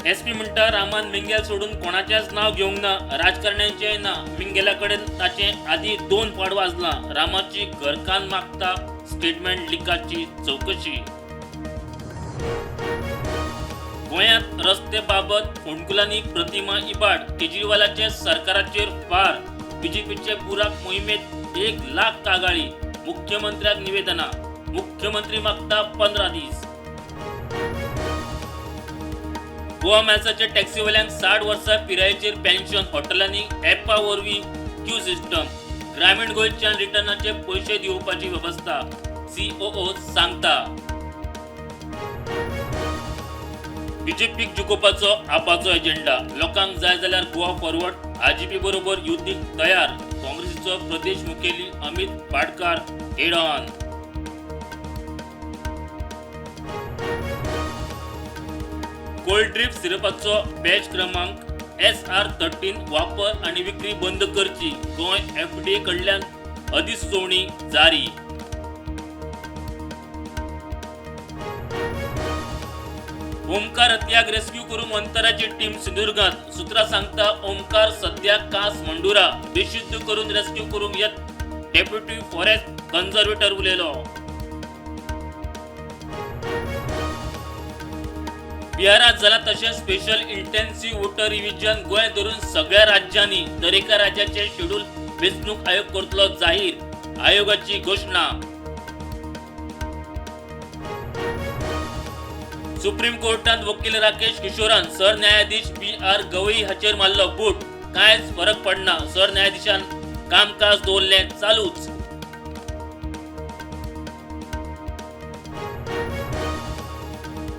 SP म्हणटा रामान मिंगेल सोडून कोणाचेच नाव घेवंक ना, राजकारण्यांचे ना. मिंगेला कडेन ताचे आदी 2 फावट वाजला. रामाची घरकान्न मागता स्टेटमेंट लिकाची चौकशी. गोंयांत रस्ते बाबत फोंडकुलांनी प्रतिमा इबाड. केजरीवालाचे सरकाराचेर फार. बीजेपीचे बुराक मोहिमेत 1 लाख कागाळी. मुख्यमंत्र्याक निवेदना. मुख्यमंत्री मागता 15 दीस. गोवा मॅल्साचे टॅक्सीवाल्यांक 60 वर्सां पिरायेचेर पेन्शन. हॉटेलांनी ॲपा वरवीं क्यू सिस्टम. ग्रामीण गोंयच्यान रिटर्नाचे पयशे दिवपाची वेवस्था. COO सांगता. बीजेपीक जिखोवपाचो आपाचो एजेंडा. लोकांक जाय जाल्यार गोवा फॉरवर्ड. आजीपी बरोबर युतीक तयार. काँग्रेसीचो प्रदेश मुखेली अमित पाडकार हेड ऑन. कोल्ड ड्रिप सिरपाचो बॅच क्रमांक SR13 वापर आणि विक्री बंद करची. गोंय FDA कडल्यान अधिसुचोवणी जारी. ओमकार हत्याक रेस्क्यू करूंक अंतराची टीम सिंधुदुर्गांत. सुत्रां सांगता ओमकार सद्याक कास मंडुरा. बेशुद्ध करून रेस्क्यू करूंक येत डेप्युटी फॉरेस्ट कन्झर्वेटर उलयलो. बिहारात जाला तशें special intensive voter revision. Goa धरून सगळ्या राज्यांनी दरेका राज्याचे शेड्यूल वेंचणूक आयोग करतलो जाहीर. आयोगाची घोषणा. सुप्रीम कोर्टांत वकील राकेश किशोरान सरन्यायाधीश BR गवई हाचेर मारलो बूट. कांयच फरक पडना. सरन्यायाधीशान कामकाज दवरलें चालूच.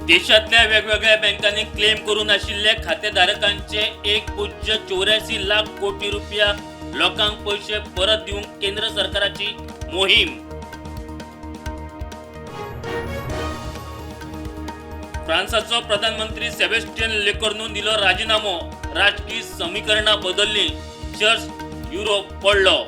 देशातल्या वेगवेगळ्या बँकांनी क्लेम करून आशिल्ले खातेधारकांचे 1.84 लाख कोटी रुपया लोकांक पैसे परत दिवंक केंद्र सरकाराची मोहीम. फ्रान्साचो प्रधानमंत्री सेबॅस्टियन लेकॉर्नून दिलो राजीनामो. राजकीय समीकरणां बदलली. चर्च युरोप पडलो.